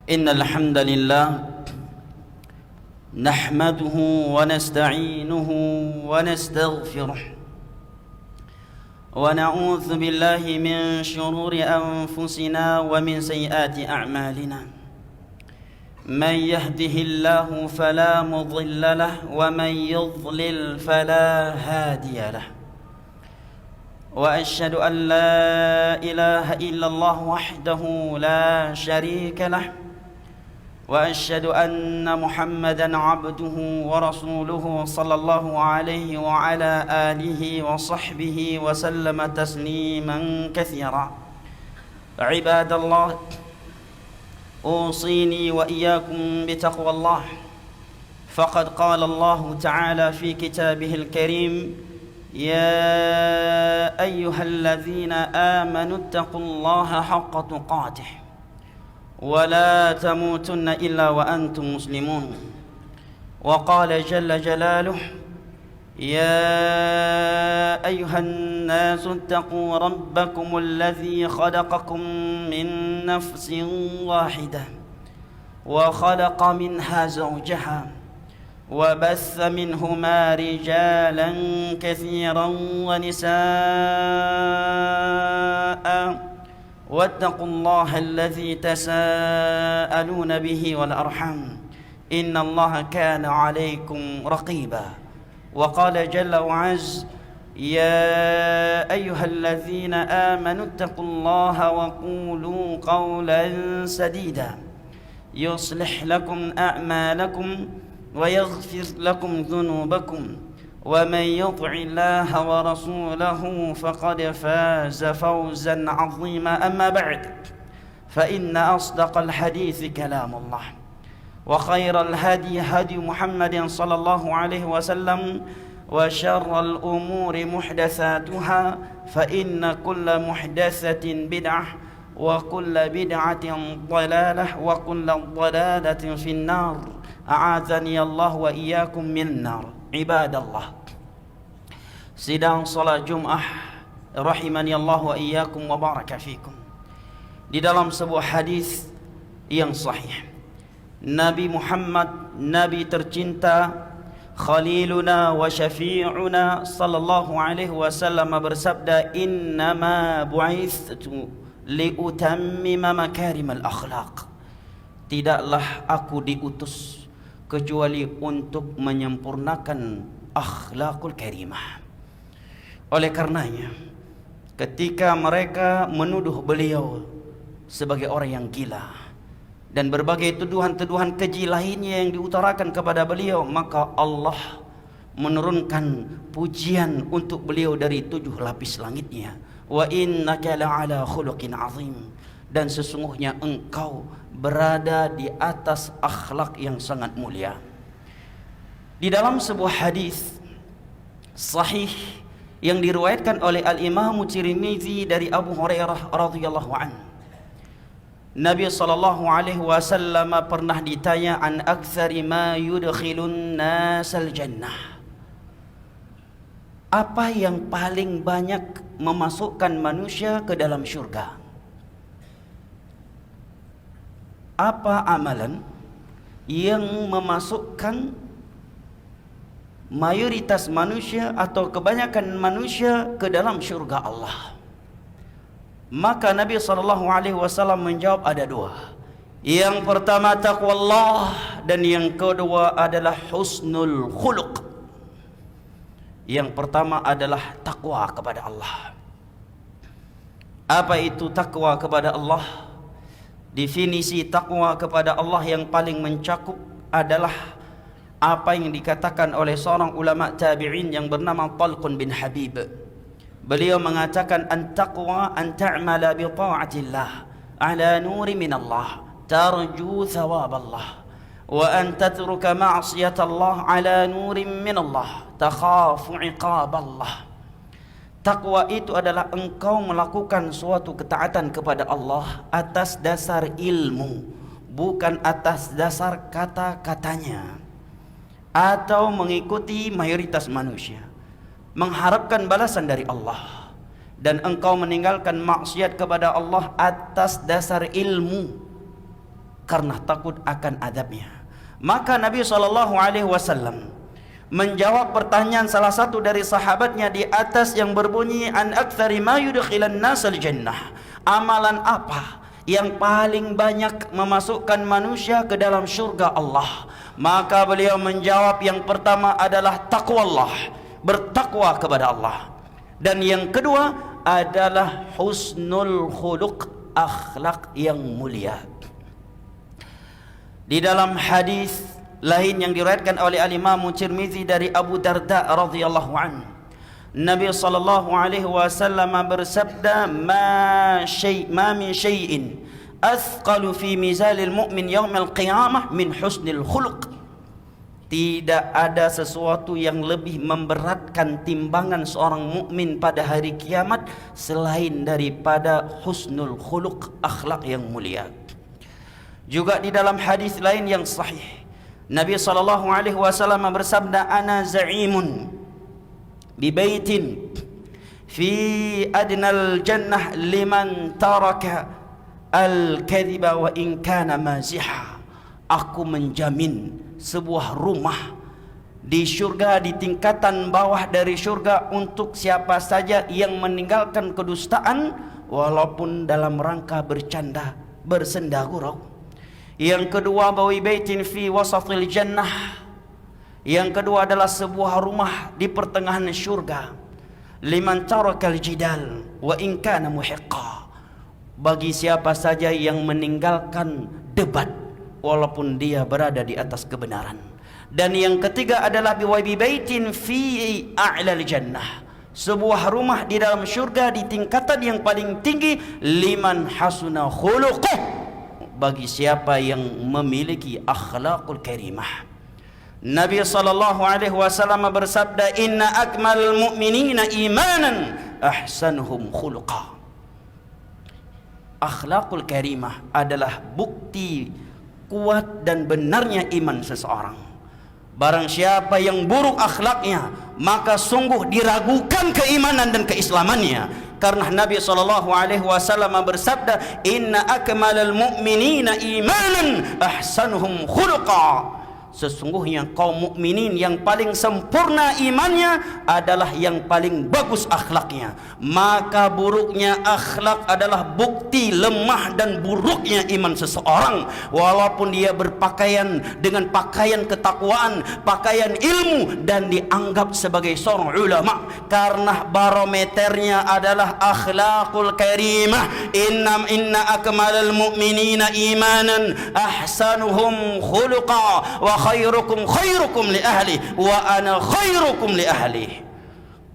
إن الحمد لله نحمده ونستعينه ونستغفره ونعوذ بالله من شرور أنفسنا ومن سيئات أعمالنا من يهده الله فلا مضل له ومن يضلل فلا هادي له وأشهد أن لا إله إلا الله وحده لا شريك له وأشهد أن محمدا عبده ورسوله صلى الله عليه وعلى آله وصحبه وسلم تسليما كثيرا عباد الله أوصيني وإياكم بتقوى الله فقد قال الله تعالى في كتابه الكريم يا أيها الذين آمنوا اتقوا الله حق تقاته ولا تموتن إلا وأنتم مسلمون وقال جل جلاله يا أيها الناس اتقوا ربكم الذي خلقكم من نفس واحدة وخلق منها زوجها وبث منهما رجالا كثيرا ونساء واتقوا الله الذي تساءلون به والأرحام إن الله كان عليكم رقيبا وقال جل وعز يا أيها الذين آمنوا اتقوا الله وقولوا قولا سديدا يصلح لكم أعمالكم ويغفر لكم ذنوبكم ومن يطع الله ورسوله فقد فاز فوزا عظيما أما بعد فإن أصدق الحديث كلام الله وخير الهدي هدي محمد صلى الله عليه وسلم وشر الأمور محدثاتها فإن كل محدثة بدعة وكل بدعة ضلالة وكل ضلالة في النار أعاذني الله وإياكم من النار عباد الله. Sidang salat Jumat rahimani Allah wa iyyakum wa baraka fikum. Di dalam sebuah hadis yang sahih, Nabi Muhammad, Nabi tercinta, Khaliluna wa syafi'una sallallahu alaihi wasallam bersabda, innama bu'ithtu liutammima makarimal akhlaq. Tidaklah aku diutus kecuali untuk menyempurnakan akhlakul karimah. Oleh karenanya, ketika mereka menuduh beliau sebagai orang yang gila dan berbagai tuduhan-tuduhan keji lainnya yang diutarakan kepada beliau, maka Allah menurunkan pujian untuk beliau dari 7 lapis langitnya. Wa innaka la'ala khuluqin azim, dan sesungguhnya engkau berada di atas akhlak yang sangat mulia. Di dalam sebuah hadis sahih yang diriwayatkan oleh Al-Imam Tirmizi dari Abu Hurairah radhiyallahu anhu, Nabi sallallahu alaihi wasallam pernah ditanya an aktsari ma yudkhilun nasal jannah, apa yang paling banyak memasukkan manusia ke dalam syurga? Apa amalan yang memasukkan mayoritas manusia atau kebanyakan manusia ke dalam syurga Allah? Maka Nabi SAW menjawab ada 2. Yang pertama taqwallah, dan yang kedua adalah husnul khuluq. Yang pertama adalah takwa kepada Allah. Apa itu takwa kepada Allah? Definisi takwa kepada Allah yang paling mencakup adalah apa yang dikatakan oleh seorang ulama tabi'in yang bernama Talqun bin Habib. Beliau mengatakan an-taqwa an ta'mala bi ta'atillah ala nuri min Allah tarju thawab Allah, wa an tatruka ma'siyat Allah ala nurin min Allah takhafu iqab Allah. Takwa itu adalah engkau melakukan suatu ketaatan kepada Allah atas dasar ilmu, bukan atas dasar kata-katanya, atau mengikuti mayoritas manusia, mengharapkan balasan dari Allah. Dan engkau meninggalkan maksiat kepada Allah atas dasar ilmu, karena takut akan azabnya. Maka Nabi SAW menjawab pertanyaan salah satu dari sahabatnya di atas yang berbunyi, an aktsari ma yudkhilan nasal jannah, amalan apa yang paling banyak memasukkan manusia ke dalam syurga Allah? Maka beliau menjawab, yang pertama adalah taqwa Allah, bertakwa kepada Allah, dan yang kedua adalah husnul khuluq, akhlak yang mulia. Di dalam hadis lain yang diriwayatkan oleh Al-Imam Tirmizi dari Abu Darda radhiyallahu anhu, Nabi sallallahu alaihi wasallam bersabda, ma min syai'in athqalu fi mizanil mu'min yaumil qiyamah min husnil khuluq. Tidak ada sesuatu yang lebih memberatkan timbangan seorang mukmin pada hari kiamat selain daripada husnul khuluq, akhlak yang mulia. Juga di dalam hadis lain yang sahih, Nabi SAW bersabda, ana za'imun bi baitin fi adnal jannah liman taraka al-kadhiba wa in kana maziha. Aku menjamin sebuah rumah di syurga, di tingkatan bawah dari syurga, untuk siapa saja yang meninggalkan kedustaan walaupun dalam rangka bercanda, bersenda gurau. Yang kedua, bawi baitin fi wasatil jannah. Yang kedua adalah sebuah rumah di pertengahan syurga, liman tarakal jidal wa in kana muhiqqa, bagi siapa saja yang meninggalkan debat walaupun dia berada di atas kebenaran. Dan yang ketiga adalah biwabi baitin fi a'lal jannah, sebuah rumah di dalam syurga di tingkatan yang paling tinggi, liman hasuna khuluquh, bagi siapa yang memiliki akhlakul karimah. Nabi SAW bersabda, inna akmalul mu'minina imanan ahsanuhum khuluqa. Akhlakul karimah adalah bukti kuat dan benarnya iman seseorang. Barang siapa yang buruk akhlaknya, maka sungguh diragukan keimanan dan keislamannya. Karena Nabi SAW bersabda, inna akmalal mu'minina imanan ahsanuhum khuluqa. Sesungguhnya kaum mukminin yang paling sempurna imannya adalah yang paling bagus akhlaknya. Maka buruknya akhlak adalah bukti lemah dan buruknya iman seseorang, walaupun dia berpakaian dengan pakaian ketakwaan, pakaian ilmu, dan dianggap sebagai seorang ulama, karena barometernya adalah akhlakul karimah. Inna akmalal mu'minina imanan ahsanuhum khuluqa wa khairukum li ahli wa ana khairukum li ahli.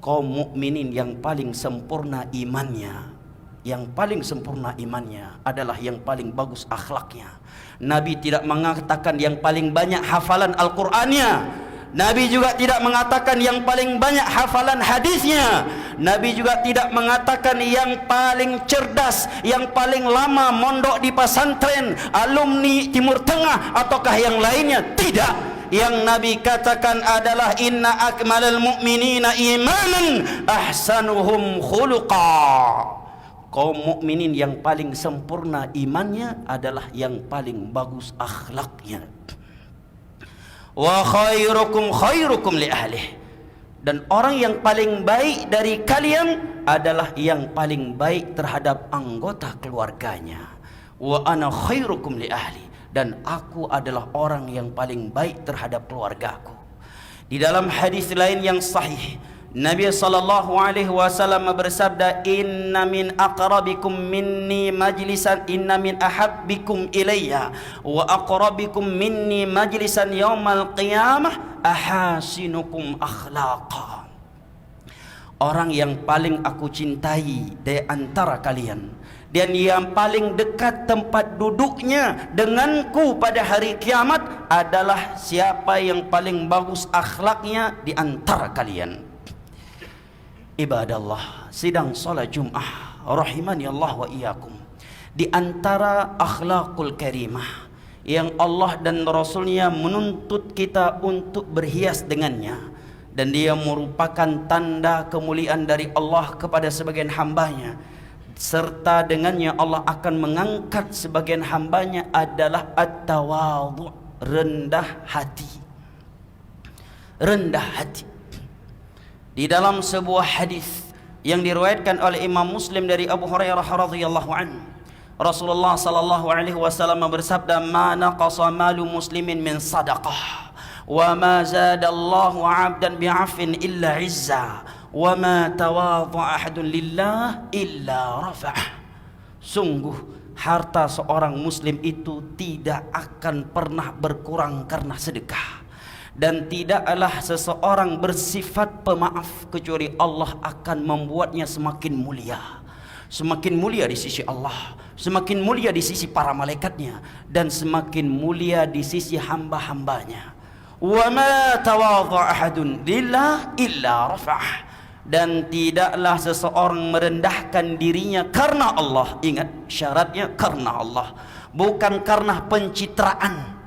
Kaum mukminin yang paling sempurna imannya, yang paling sempurna imannya adalah yang paling bagus akhlaknya. Nabi tidak mengatakan yang paling banyak hafalan Al-Qur'annya. Nabi juga tidak mengatakan yang paling banyak hafalan hadisnya. Nabi juga tidak mengatakan yang paling cerdas, yang paling lama mondok di pesantren, alumni Timur Tengah, ataukah yang lainnya. Tidak. Yang Nabi katakan adalah inna akmalal mu'minina imanan ahsanuhum khuluqa. Kaum mukminin yang paling sempurna imannya adalah yang paling bagus akhlaknya. Wa khairukum li ahlih, dan orang yang paling baik dari kalian adalah yang paling baik terhadap anggota keluarganya. Wa ana khairukum li ahli, dan aku adalah orang yang paling baik terhadap keluargaku. Di dalam hadis lain yang sahih, Nabi SAW bersabda, inna min aqrabikum minni majlisan, inna min ahabbikum ilayya wa aqrabikum minni majlisan yaumal qiyamah ahasinukum akhlaqa. Orang yang paling aku cintai di antara kalian dan yang paling dekat tempat duduknya denganku pada hari kiamat adalah siapa yang paling bagus akhlaknya di antara kalian. Ibadallah, sidang salat Jum'ah rahimani Allah wa iyyakum, di antara akhlakul karimah yang Allah dan Rasulnya menuntut kita untuk berhias dengannya, dan dia merupakan tanda kemuliaan dari Allah kepada sebagian hambanya, serta dengannya Allah akan mengangkat sebagian hambanya adalah at-tawadhu, rendah hati. Rendah hati. Di dalam sebuah hadis yang diriwayatkan oleh Imam Muslim dari Abu Hurairah radhiyallahu anhu, Rasulullah sallallahu alaihi wasallam bersabda, "Ma naqasa malu muslimin min sadaqah, wa ma zada Allahu 'abdan bi'afin illa 'izza, wa ma tawadha'a ahadun lillah illa rafa'ah." Sungguh harta seorang muslim itu tidak akan pernah berkurang karena sedekah, dan tidaklah seseorang bersifat pemaaf kecuali Allah akan membuatnya semakin mulia. Semakin mulia di sisi Allah, semakin mulia di sisi para malaikatnya, dan semakin mulia di sisi hamba-hambanya. Wa ma tawadha'a ahadun lillah illa rafa'ah. Dan tidaklah seseorang merendahkan dirinya karena Allah. Ingat syaratnya, karena Allah, bukan karena pencitraan,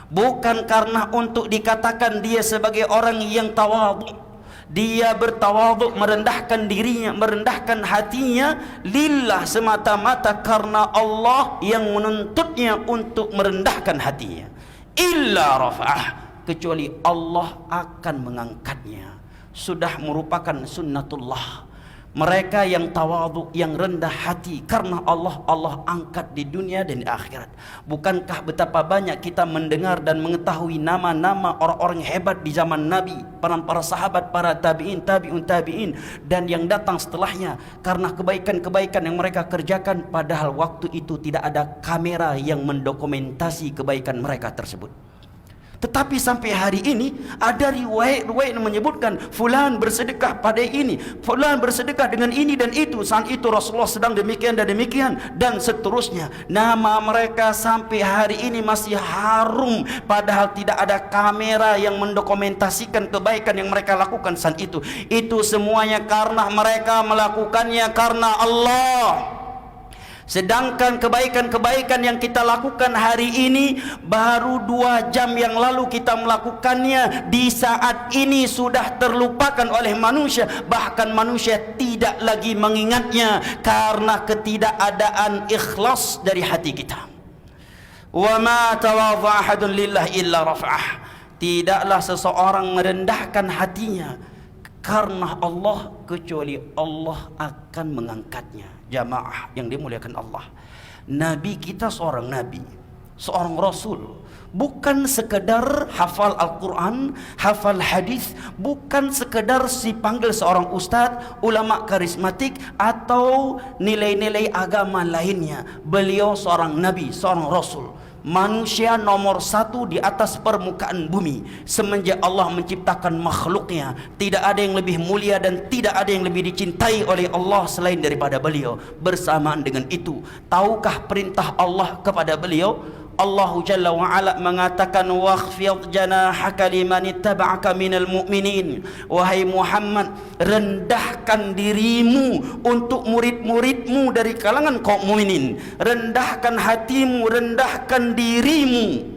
bukan karena untuk dikatakan dia sebagai orang yang tawadhu. Dia bertawadhu, merendahkan dirinya, merendahkan hatinya lillah, semata-mata karena Allah yang menuntutnya untuk merendahkan hatinya. Illa rafa'ah, kecuali Allah akan mengangkatnya. Sudah merupakan sunnatullah. Mereka yang tawadhu, yang rendah hati karena Allah, Allah angkat di dunia dan di akhirat. Bukankah betapa banyak kita mendengar dan mengetahui nama-nama orang-orang hebat di zaman Nabi, para sahabat, para tabi'in, tabi'in, dan yang datang setelahnya, karena kebaikan-kebaikan yang mereka kerjakan, padahal waktu itu tidak ada kamera yang mendokumentasi kebaikan mereka tersebut. Tetapi sampai hari ini ada riwayat-riwayat yang menyebutkan fulan bersedekah pada ini, fulan bersedekah dengan ini dan itu, saat itu Rasulullah sedang demikian dan demikian, dan seterusnya. Nama mereka sampai hari ini masih harum, padahal tidak ada kamera yang mendokumentasikan kebaikan yang mereka lakukan saat itu. Itu semuanya karena mereka melakukannya karena Allah. Sedangkan kebaikan-kebaikan yang kita lakukan hari ini, baru 2 jam yang lalu kita melakukannya, di saat ini sudah terlupakan oleh manusia. Bahkan manusia tidak lagi mengingatnya karena ketidakadaan ikhlas dari hati kita. Wa ma tawadha'a ahadun lillah illa rafa'ah. Tidaklah seseorang merendahkan hatinya karena Allah kecuali Allah akan mengangkatnya. Jamaah yang dimuliakan Allah, Nabi kita seorang Nabi, seorang Rasul, bukan sekedar hafal Al-Quran, hafal hadis, bukan sekedar dipanggil seorang ustadz, ulama karismatik, atau nilai-nilai agama lainnya. Beliau seorang Nabi, seorang Rasul, manusia nomor 1 di atas permukaan bumi. Semenjak Allah menciptakan makhluknya, tidak ada yang lebih mulia dan tidak ada yang lebih dicintai oleh Allah selain daripada beliau. Bersamaan dengan itu, tahukah perintah Allah kepada beliau? Allah Jalla wa'ala mengatakan, wakhfid janahaka liman ittaba'aka minal mu'minin. Wahai Muhammad, rendahkan dirimu untuk murid-muridmu dari kalangan kaum mukminin. Rendahkan hatimu, rendahkan dirimu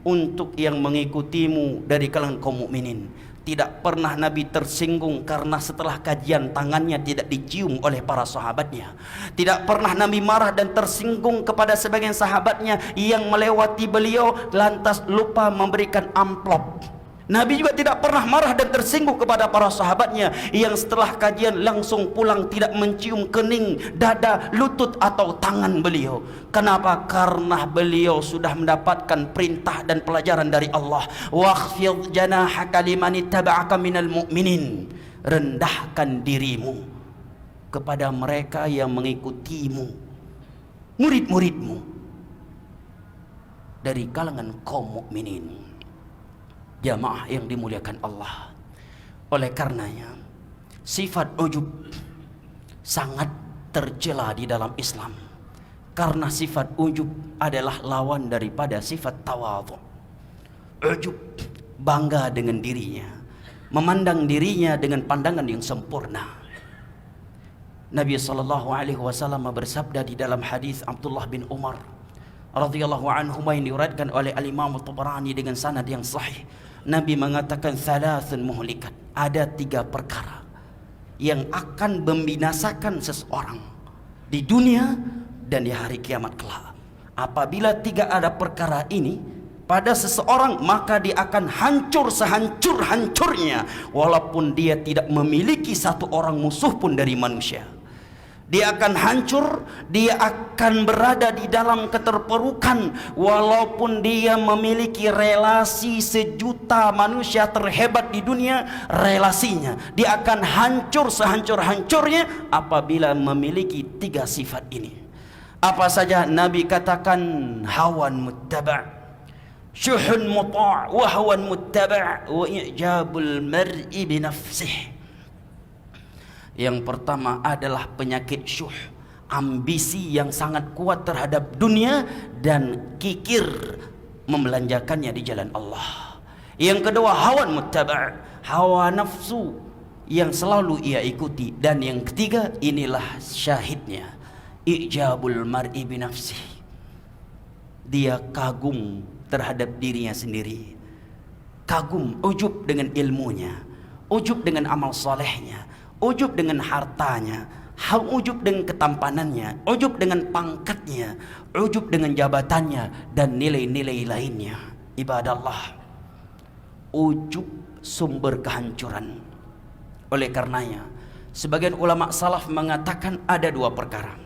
untuk yang mengikutimu dari kalangan kaum mukminin. Tidak pernah Nabi tersinggung karena setelah kajian tangannya tidak dicium oleh para sahabatnya. Tidak pernah Nabi marah dan tersinggung kepada sebagian sahabatnya yang melewati beliau lantas lupa memberikan amplop. Nabi juga tidak pernah marah dan tersinggung kepada para sahabatnya yang setelah kajian langsung pulang tidak mencium kening, dada, lutut atau tangan beliau. Kenapa? Karena beliau sudah mendapatkan perintah dan pelajaran dari Allah. Wakhfid janahaka liman ittaba'aka minal mu'minin. Rendahkan dirimu kepada mereka yang mengikutimu, murid-muridmu dari kalangan kaum mukminin. Jamaah yang dimuliakan Allah, oleh karenanya sifat ujub sangat tercela di dalam Islam, karena sifat ujub adalah lawan daripada sifat tawadhu. Ujub bangga dengan dirinya, memandang dirinya dengan pandangan yang sempurna. Nabi SAW bersabda di dalam hadis Abdullah bin Umar radhiyallahu anhu yang diriwayatkan oleh Al-Imam At-Tabarani dengan sanad yang sahih. Nabi mengatakan thalathun muhlikat, ada 3 perkara yang akan membinasakan seseorang. di dunia dan di hari kiamat kelak. Apabila tiga ada perkara ini pada seseorang, maka dia akan hancur sehancur-hancurnya, walaupun dia tidak memiliki satu orang musuh pun dari manusia. Dia akan hancur, dia akan berada di dalam keterpurukan, walaupun dia memiliki relasi 1.000.000 manusia terhebat di dunia, relasinya dia akan hancur sehancur-hancurnya apabila memiliki tiga sifat ini. Apa saja? Nabi katakan hawan muttaba', syuhun muta' wa hawan muttaba' wa i'jabul mar'i binafsih. Yang pertama adalah penyakit syuh, ambisi yang sangat kuat terhadap dunia dan kikir membelanjakannya di jalan Allah. Yang kedua hawan muttaba', hawa nafsu yang selalu ia ikuti. Dan yang ketiga, inilah syahidnya, i'jabul mar'i binafsih. Dia kagum terhadap dirinya sendiri, kagum, ujub dengan ilmunya, ujub dengan amal solehnya, ujub dengan hartanya, ujub dengan ketampanannya, ujub dengan pangkatnya, ujub dengan jabatannya, dan nilai-nilai lainnya. Ibadah Allah, ujub sumber kehancuran. Oleh karenanya, sebagian ulama salaf mengatakan ada dua perkara.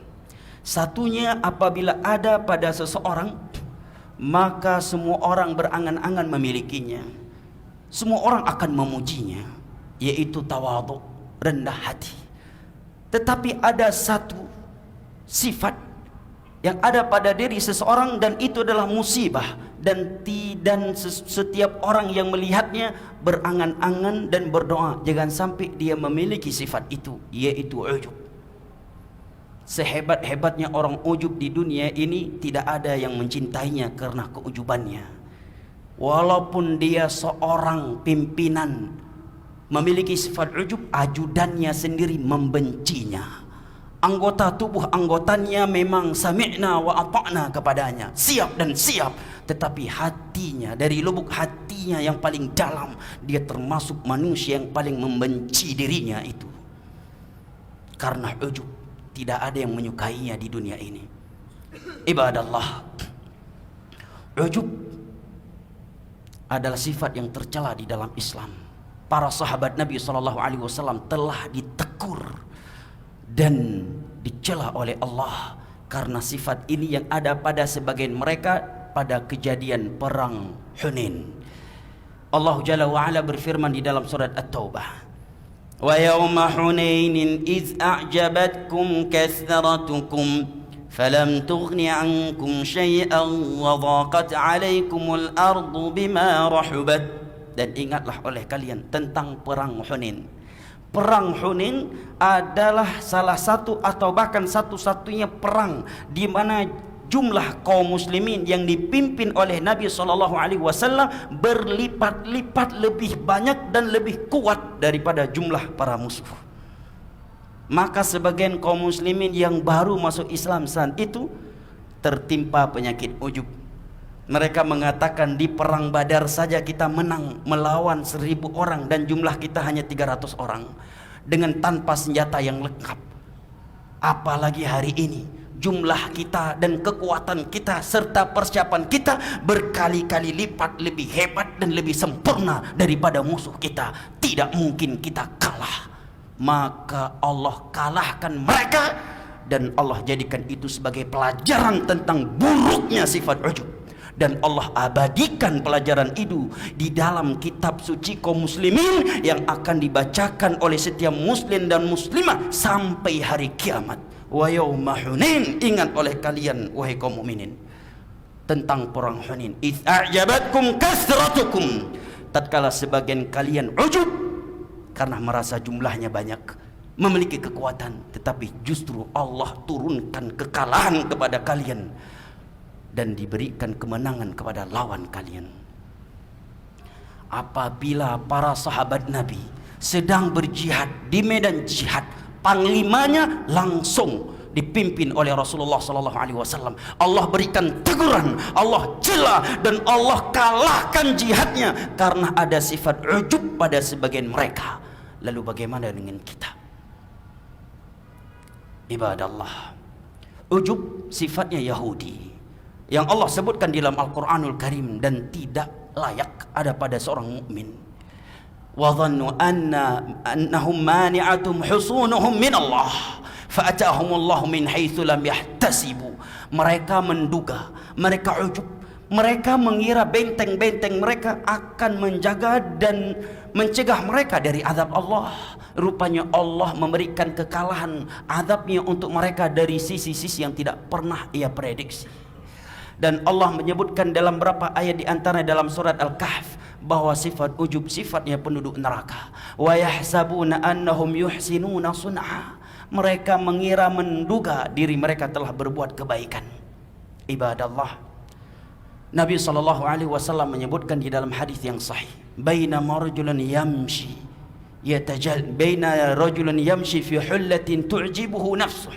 Satunya, apabila ada pada seseorang, maka semua orang berangan-angan memilikinya, semua orang akan memujinya, yaitu tawadhu, rendah hati. Tetapi ada satu sifat yang ada pada diri seseorang, dan itu adalah musibah, dan setiap orang yang melihatnya berangan-angan dan berdoa jangan sampai dia memiliki sifat itu, yaitu ujub. Sehebat-hebatnya orang ujub di dunia ini, tidak ada yang mencintainya karena keujubannya. Walaupun dia seorang pimpinan memiliki sifat ujub, ajudannya sendiri membencinya. Anggota tubuh anggotanya memang sami'na wa ata'na kepadanya, siap dan siap, tetapi hatinya, dari lubuk hatinya yang paling dalam, dia termasuk manusia yang paling membenci dirinya itu. Karena ujub, tidak ada yang menyukainya di dunia ini. Ibadah Allah, ujub adalah sifat yang tercela di dalam Islam. Para sahabat Nabi SAW telah ditegur dan dicela oleh Allah karena sifat ini yang ada pada sebagian mereka pada kejadian perang Hunain. Allah Jalla wa'ala berfirman di dalam surat At-Taubah, wa yawma Hunainin iz a'jabatkum kathratukum falam tughni ankum syai'an wa dhaqat 'alaikumul ardu bima rahubat. Dan ingatlah oleh kalian tentang perang Hunain. Perang Hunain adalah salah satu atau bahkan satu-satunya perang di mana jumlah kaum muslimin yang dipimpin oleh Nabi SAW berlipat-lipat lebih banyak dan lebih kuat daripada jumlah para musuh. Maka sebagian kaum muslimin yang baru masuk Islam saat itu tertimpa penyakit ujub. Mereka mengatakan di perang Badar saja kita menang melawan 1.000 orang dan jumlah kita hanya 300 orang dengan tanpa senjata yang lengkap. Apalagi hari ini jumlah kita dan kekuatan kita serta persiapan kita berkali-kali lipat lebih hebat dan lebih sempurna daripada musuh kita. Tidak mungkin kita kalah. Maka Allah kalahkan mereka, dan Allah jadikan itu sebagai pelajaran tentang buruknya sifat ujub. Dan Allah abadikan pelajaran itu di dalam kitab suci kaum muslimin yang akan dibacakan oleh setiap muslim dan muslimah sampai hari kiamat. Wa yauma Hunain, ingat oleh kalian wahai kaum mukminin tentang perang Hunain. Idz a'jabatkum kasratukum, tatkala sebagian kalian ujub karena merasa jumlahnya banyak, memiliki kekuatan, tetapi justru Allah turunkan kekalahan kepada kalian dan diberikan kemenangan kepada lawan kalian. Apabila para sahabat Nabi sedang berjihad di medan jihad, panglimanya langsung dipimpin oleh Rasulullah SAW. Allah berikan teguran, Allah cela, dan Allah kalahkan jihadnya karena ada sifat ujub pada sebagian mereka. Lalu bagaimana dengan kita? Ibadah Allah, Ujub sifatnya Yahudi yang Allah sebutkan di dalam Al-Quranul Karim dan tidak layak ada pada seorang mukmin. Wa dhannu annahum mani'atum husunuhum min Allah fa'atahumullahu min haitsu lam yahtasibu. Mereka menduga, mereka ujub, mereka mengira benteng-benteng mereka akan menjaga dan mencegah mereka dari azab Allah. Rupanya Allah memberikan kekalahan azabnya untuk mereka dari sisi-sisi yang tidak pernah ia prediksi. Dan Allah menyebutkan dalam beberapa ayat di antara dalam surat Al-Kahf bahwa sifat ujub sifatnya penduduk neraka. Wa yahsabuna annahum yuhsinuna sun'a. Mereka mengira, menduga diri mereka telah berbuat kebaikan. Ibadallah, Nabi SAW menyebutkan di dalam hadis yang sahih, bainama rajulun yamshi baina rajulun yamshi fi hullatin tu'jibuhu nafsuh.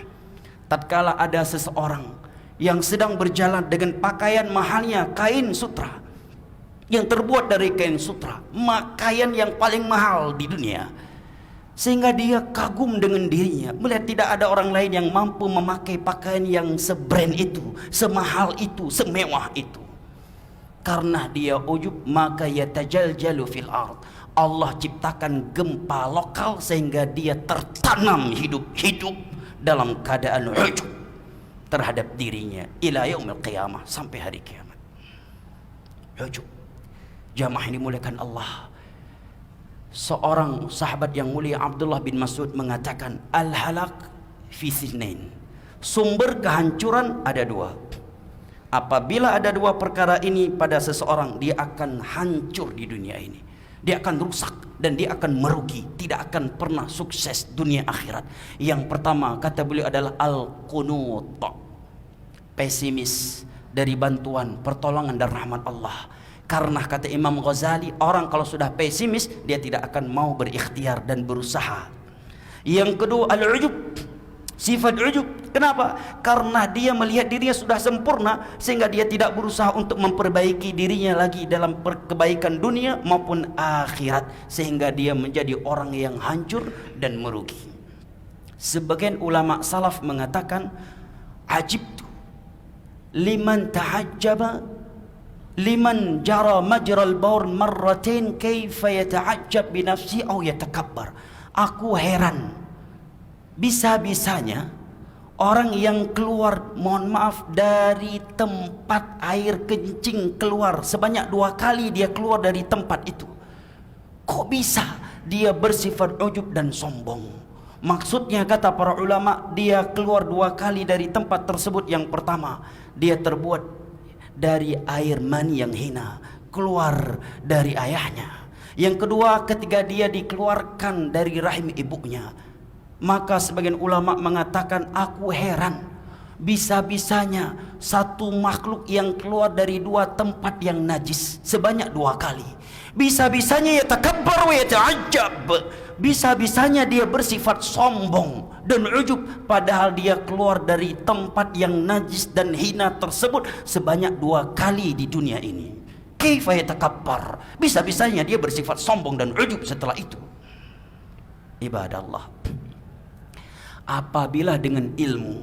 Tatkala ada seseorang yang sedang berjalan dengan pakaian mahalnya, kain sutra yang terbuat dari kain sutra, pakaian yang paling mahal di dunia, sehingga dia kagum dengan dirinya melihat tidak ada orang lain yang mampu memakai pakaian yang sebrand itu, semahal itu, semewah itu. Karena dia ujub, maka yatajaljalu fil ard. Allah ciptakan gempa lokal sehingga dia tertanam hidup-hidup dalam keadaan ujub terhadap dirinya ila yaumil qiyamah, sampai hari kiamat. Ujub. Jamaah ini dimuliakan Allah. Seorang sahabat yang mulia Abdullah bin Mas'ud mengatakan, al-halak fi sithnain. Sumber kehancuran ada dua. Apabila ada dua perkara ini pada seseorang, dia akan hancur di dunia ini. Dia akan rusak dan dia akan merugi, tidak akan pernah sukses dunia akhirat. Yang pertama kata beliau adalah al-qunut, pesimis dari bantuan, pertolongan dan rahmat Allah. Karena kata Imam Ghazali, orang kalau sudah pesimis dia tidak akan mau berikhtiar dan berusaha. Yang kedua al-ujub, sifat ujub. Kenapa? Karena dia melihat dirinya sudah sempurna sehingga dia tidak berusaha untuk memperbaiki dirinya lagi dalam kebaikan dunia maupun akhirat, sehingga dia menjadi orang yang hancur dan merugi. Sebagian ulama salaf mengatakan, ajibtu liman ta'ajjaba liman jara majral baur marratain kaifa yata'ajjab bi nafsi aw yatakabbar. Aku heran, bisa-bisanya orang yang keluar, mohon maaf, dari tempat air kencing keluar sebanyak 2 kali dia keluar dari tempat itu, kok bisa dia bersifat ujub dan sombong? Maksudnya kata para ulama, dia keluar 2 kali dari tempat tersebut. Yang pertama, dia terbuat dari air mani yang hina, keluar dari ayahnya. Yang kedua, ketika dia dikeluarkan dari rahim ibunya. Maka sebagian ulama mengatakan, aku heran, bisa-bisanya satu makhluk yang keluar dari 2 tempat yang najis sebanyak 2 kali, bisa-bisanya yatakabbar wa yata'ajjab, bisa-bisanya dia bersifat sombong dan ujub, padahal dia keluar dari tempat yang najis dan hina tersebut sebanyak 2 kali di dunia ini. Kaifa yatakabbar, bisa-bisanya dia bersifat sombong dan ujub setelah itu. Ibadallah, apabila dengan ilmu,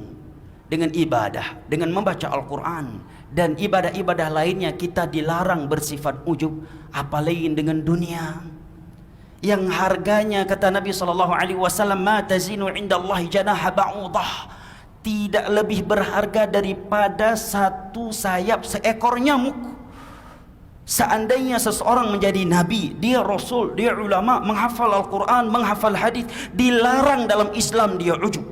dengan ibadah, dengan membaca Al-Quran dan ibadah-ibadah lainnya kita dilarang bersifat ujub, apalagi dengan dunia yang harganya kata Nabi SAW, ma tazinu indallahi janaha ba'udah, tidak lebih berharga daripada satu sayap seekor nyamuk. Seandainya seseorang menjadi nabi, dia rasul, dia ulama, menghafal Al-Quran, menghafal hadis, dilarang dalam Islam dia ujub.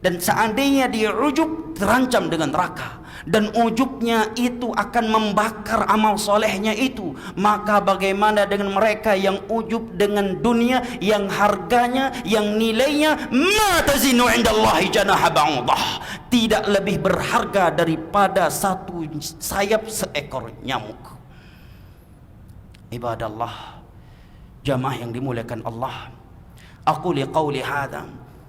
Dan seandainya dia ujub, terancam dengan neraka. Dan ujubnya itu akan membakar amal solehnya itu. Maka bagaimana dengan mereka yang ujub dengan dunia, yang harganya, yang nilainya ma tazinu indallahi janaha ba'udah, tidak lebih berharga daripada satu sayap seekor nyamuk. Ibadallah, jamaah yang dimuliakan Allah, aku liqauli hadha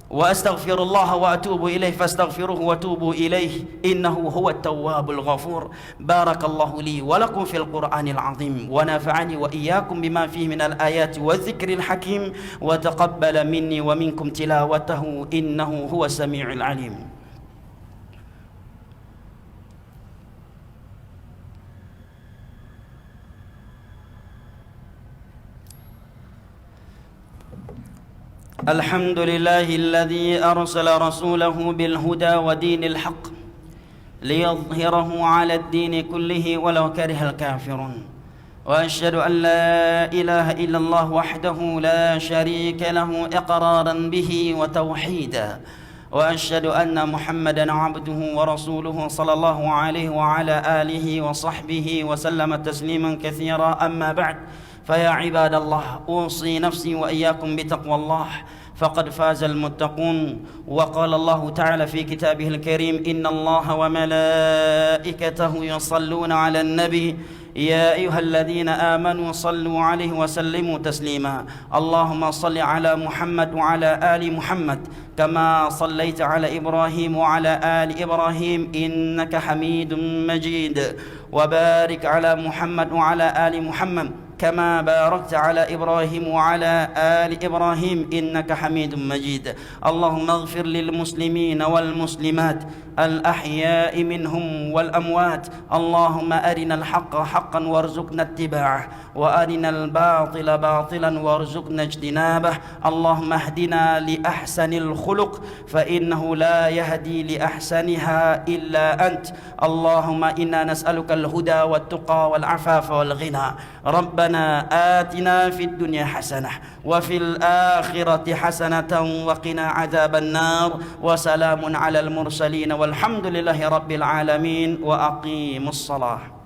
wa astaghfirullah wa atubu ilaih fastaghfiruhu wa tubu ilaih innahu huwa tawwabul ghafur. Barakallahu li wa lakum fil Qur'anil azim wa nafa'ani wa iyyakum bima fihi minal ayati wa dzikril hakim wa taqabbala minni wa minkum tilawatahu innahu huwas samiul alim. الحمد لله الذي أرسل رسوله بالهدى ودين الحق ليظهره على الدين كله ولو كره الكافرون وأشهد أن لا إله إلا الله وحده لا شريك له إقرارا به وتوحيدا وأشهد أن محمدا عبده ورسوله صلى الله عليه وعلى آله وصحبه وسلم تسليما كثيرا أما بعد فيا عباد الله أوصي نفسي وإياكم بتقوى الله فقد فاز المتقون وقال الله تعالى في كتابه الكريم إن الله وملائكته يصلون على النبي يا أيها الذين آمنوا صلوا عليه وسلموا تسليما اللهم صل على محمد وعلى آل محمد كما صليت على إبراهيم وعلى آل إبراهيم إنك حميد مجيد وبارك على محمد وعلى آل محمد كما باركت على إبراهيم وعلى آل إبراهيم إنك حميد مجيد اللهم اغفر للمسلمين والمسلمات الأحياء منهم والأموات اللهم أرنا الحق حقا وارزقنا اتباعه وأرنا الباطل باطلا وارزقنا اجتنابه اللهم اهدنا لأحسن الخلق فإنه لا يهدي لأحسنها إلا أنت اللهم إنا نسألك الهدى والتقى والعفاف والغنى ربنا آتنا في الدنيا حسنة وفي الآخرة حسنة وقنا عذاب النار وسلام على المرسلين والحمد لله رب العالمين وأقيموا الصلاة